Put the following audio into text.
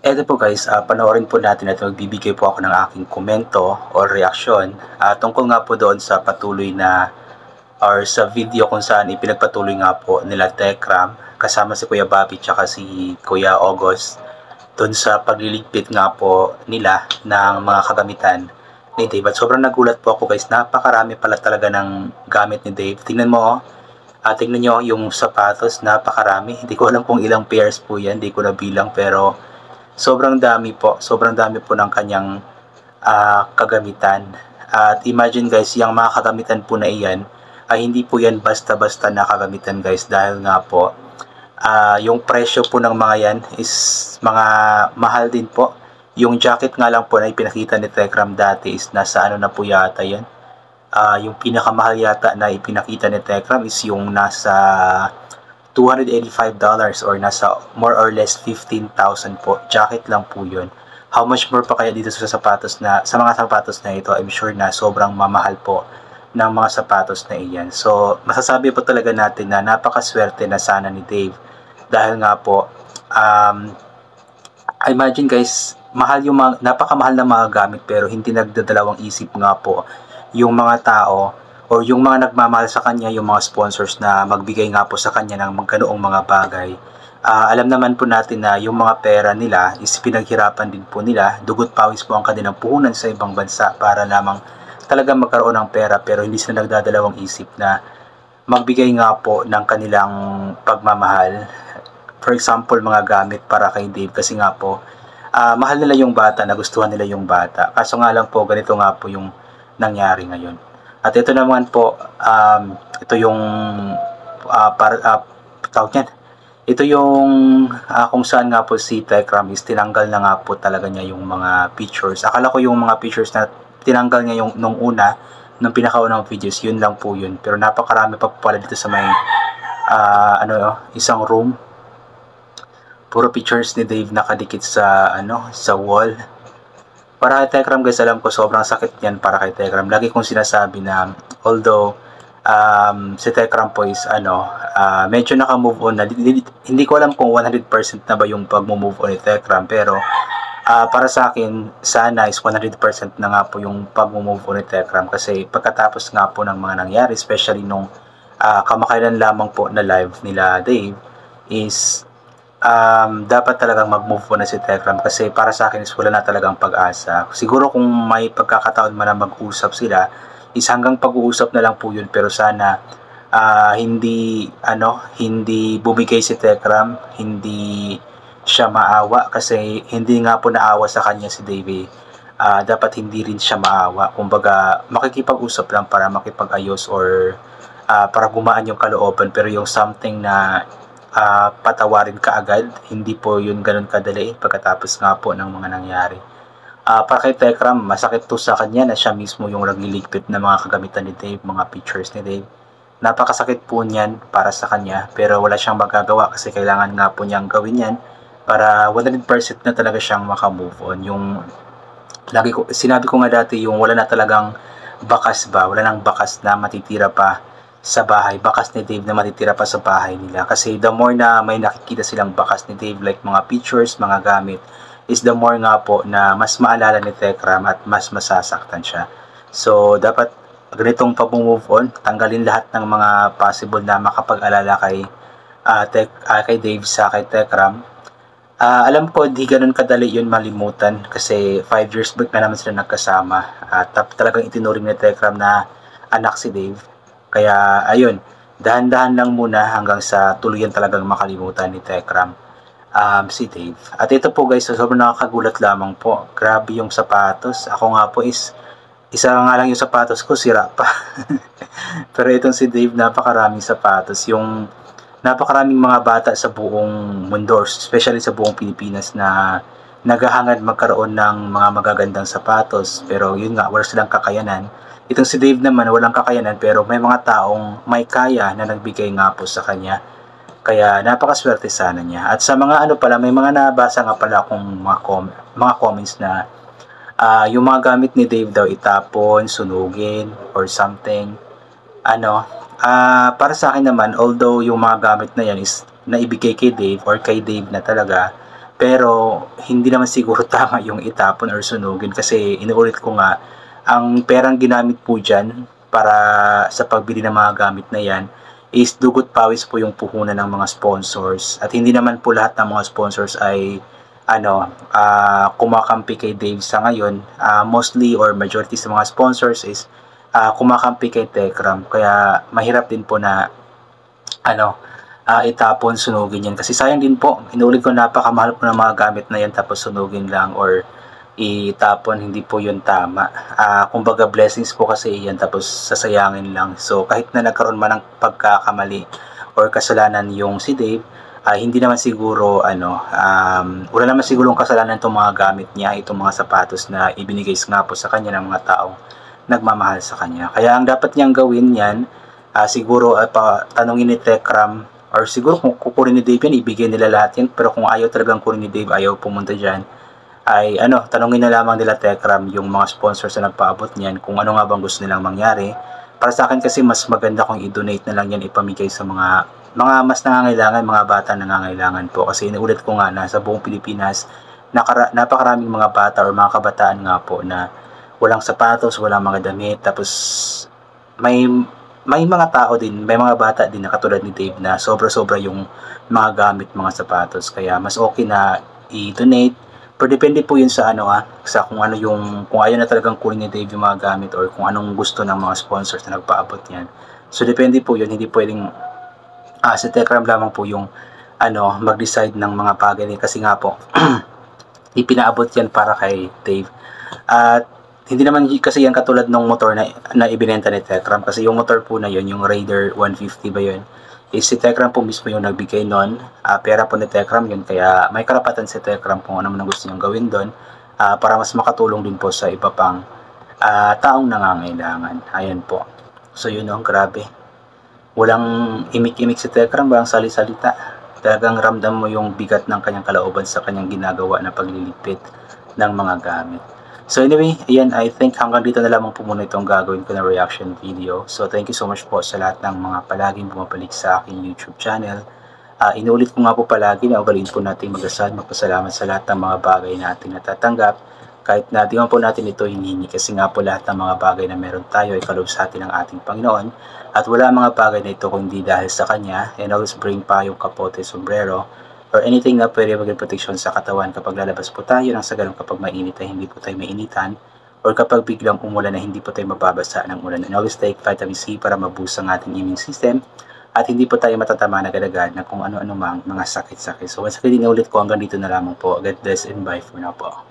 Eto po guys, panoorin po natin at magbibigay po ako ng aking komento o reaksyon tungkol nga po doon sa patuloy na or sa video kung saan ipinagpatuloy nga po nila Tekram kasama si Kuya Bobby tsaka si Kuya August doon sa pagliligpit nga po nila ng mga kagamitan ni Dave. At sobrang nagulat po ako guys, napakarami pala talaga ng gamit ni Dave. Tingnan mo tingnan nyo yung sapatos, napakarami. Hindi ko alam kung ilang pairs po yan, hindi ko nabilang, pero sobrang dami po ng kanyang kagamitan. At imagine guys, yung mga kagamitan po na iyan ay hindi po yan basta-basta na kagamitan guys, dahil nga po yung presyo po ng mga yan is mga mahal din po. Yung jacket nga lang po na ipinakita ni Tekram dati is nasa ano na po yata yan. Yung pinakamahal yata na ipinakita ni Tekram is yung nasa $285 or nasa more or less 15,000 po. Jacket lang po yun. How much more pa kaya dito sa sapatos na, sa mga sapatos na ito? I'm sure na sobrang mamahal po ng mga sapatos na iyan. So, masasabi po talaga natin na napakaswerte na sana ni Dave. Dahil nga po, imagine guys, mahal yung mga, napakamahal na mga gamit pero hindi nagdadalawang isip nga po yung mga tao o yung mga nagmamahal sa kanya, yung mga sponsors na magbigay nga po sa kanya ng magkanoong mga bagay. Alam naman po natin na yung mga pera nila is pinaghirapan din po nila. Dugot pawis po ang kanilang puhunan sa ibang bansa para lamang talaga magkaroon ng pera, pero hindi sila nagdadalawang isip na magbigay nga po ng kanilang pagmamahal. For example, mga gamit para kay Dave kasi nga po mahal nila yung bata, nagustuhan nila yung bata. Kaso nga lang po, ganito nga po yung nangyari ngayon. At ito naman po, ito yung tawag niyan. Ito yung kung saan nga po si Tekram is tinanggal na nga po talaga niya yung mga pictures. Akala ko yung mga pictures na tinanggal niya yung nung una, nung pinakaunang videos, yun lang po yun. Pero napakarami pa po pala dito sa may isang room. Puro pictures ni Dave nakadikit sa sa wall. Para kay Tekram guys, alam ko sobrang sakit yan para kay Tekram. Lagi kong sinasabi na although si Tekram po is medyo naka-move on na. Hindi ko alam kung 100% na ba yung pag-move on ni Tekram, pero para sa akin sana is 100% na nga po yung pag-move on ni Tekram, kasi pagkatapos nga po ng mga nangyari, especially nung kamakailan lamang po na live nila Dave, is dapat talagang mag-move on na si Tekram, kasi para sa akin is wala na talagang pag-asa. Siguro kung may pagkakataon man na mag-usap sila is hanggang pag-uusap na lang po yun, pero sana hindi bumigay si Tekram, hindi siya maawa, kasi hindi nga po naawa sa kanya si Dave. Dapat hindi rin siya maawa, kumbaga makikipag-usap lang para makipag-ayos or para gumaan yung kalooban, pero yung something na patawarin ka agad, hindi po yun ganun kadali pagkatapos nga po ng mga nangyari. Para kay Tekram, masakit to sa kanya na siya mismo yung nagliligpit ng mga kagamitan ni Dave, mga pictures ni Dave. Napakasakit po niyan para sa kanya, pero wala siyang magagawa kasi kailangan nga po niyang gawin yan para 100% na talaga siyang makamove on. Yung sinabi ko nga dati, yung wala na talagang bakas ba, wala nang bakas na matitira pa sa bahay, bakas ni Dave na matitira pa sa bahay nila. Kasi the more na may nakikita silang bakas ni Dave, like mga pictures, mga gamit, is the more nga po na mas maalala ni Tekram at mas masasaktan siya. So dapat ganitong pag-move on, tanggalin lahat ng mga possible na makapag-alala kay Dave sa kay Tekram. Alam ko di ganun kadali yun malimutan, kasi 5 years back na naman sila nagkasama at talagang itinuring ni Tekram na anak si Dave. Kaya ayun, dahan-dahan lang muna hanggang sa tuluyan talagang makalimutan ni Tekram si Dave. At ito po guys, sobrang nakakagulat lamang po. Grabe yung sapatos. Ako nga po is isa nga lang yung sapatos ko, sira pa. Pero itong si Dave, napakaraming sapatos. Yung napakaraming mga bata sa buong mundo, especially sa buong Pilipinas, na naghahangad magkaroon ng mga magagandang sapatos. Pero yun nga, wala silang kakayanan. Itong si Dave naman, walang kakayanan, pero may mga taong may kaya na nagbigay nga po sa kanya. Kaya napakaswerte sana niya. At sa mga may mga nabasa nga pala akong mga comments na yung mga gamit ni Dave daw itapon, sunugin, or something. Para sa akin naman, although yung mga gamit na yan is naibigay kay Dave or kay Dave na talaga, Pero hindi naman siguro tama yung itapon or sunugin kasi inuulit ko nga, ang perang ginamit po dyan para sa pagbili ng mga gamit na yan is dugot pawis po yung puhunan ng mga sponsors. At hindi naman po lahat ng mga sponsors ay kumakampi kay Dave sa ngayon. Mostly or majority sa mga sponsors is kumakampi kay Tekram. Kaya mahirap din po na itapon, sunugin yan. Kasi sayang din po, inulit ko, napakamahal po ng mga gamit na yan tapos sunugin lang or itapon, hindi po yun tama. Kumbaga blessings po kasi yan tapos sasayangin lang. So kahit na nagkaroon man ng pagkakamali or kasalanan yung si Dave, hindi naman siguro wala naman sigurong kasalanan itong mga gamit niya, itong mga sapatos na ibinigay nga po sa kanya ng mga taong nagmamahal sa kanya. Kaya ang dapat niyang gawin yan, siguro tanongin ni Tekram, or siguro kung kukunin ni Dave yan, ibigay nila lahat yan. Pero kung ayaw talagang kunin ni Dave, ayaw pumunta dyan, ay tanongin na lamang nila Tekram yung mga sponsors na nagpaabot niyan kung ano nga bang gusto nilang mangyari. Para sa akin kasi mas maganda kung i-donate na lang yan, ipamigay sa mga mas nangangailangan, mga bata nangangailangan po. Kasi inuulit ko nga na sa buong Pilipinas, napakaraming mga bata or mga kabataan nga po na walang sapatos, walang mga damit, tapos may mga tao din, may mga bata din na katulad ni Dave na sobra-sobra yung mga gamit, mga sapatos. Kaya mas okay na i-donate. Pero depende po yun sa sa kung ayaw na talagang kunin ni Dave yung mga gamit or kung anong gusto ng mga sponsors na nagpaabot yan. So depende po yun, hindi pwedeng sa Tekram lamang po yung mag-decide ng mga bagay kasi nga po ipinaabot yan para kay Dave. At hindi naman kasi yan katulad ng motor na ibinenta ni Tekram, kasi yung motor po na yun, yung Raider 150 ba yun, is si Tekram po mismo yung nagbigay nun. Pera po ni Tekram yun, kaya may karapatan si Tekram kung ano man ang gusto niyang gawin doon para mas makatulong din po sa iba pang taong nangangailangan. Ayan po. So yun grabe. Walang imik-imik si Tekram, walang sali-salita. Talagang ramdam mo yung bigat ng kanyang kalooban sa kanyang ginagawa na pagliligpit ng mga gamit. So anyway, ayan, I think hanggang dito na lamang po muna itong gagawin ko na reaction video. So thank you so much po sa lahat ng mga palaging bumabalik sa aking YouTube channel. Inuulit ko nga po palagi na ugaliin po natin magdasal, magpasalamat sa lahat ng mga bagay na ating natatanggap. Kahit na di man po natin ito hinihingi, kasi nga po lahat ng mga bagay na meron tayo ay kaloob sa atin ng ating Panginoon. At wala mga bagay na ito kung di dahil sa Kanya. And always bring payong, kapote, sombrero, or anything na pwede maging protection sa katawan kapag lalabas po tayo, nang sa ganun kapag mainit ay hindi po tayo mainitan, or kapag biglang umulan na hindi po tayo mababasa ng ulan. And always take vitamin C para maboost ang ating immune system at hindi po tayo matatama na agad-agad na kung ano-ano mang mga sakit-sakit. So once again, inulit ko hanggang dito na lamang po. God bless and bye for now po.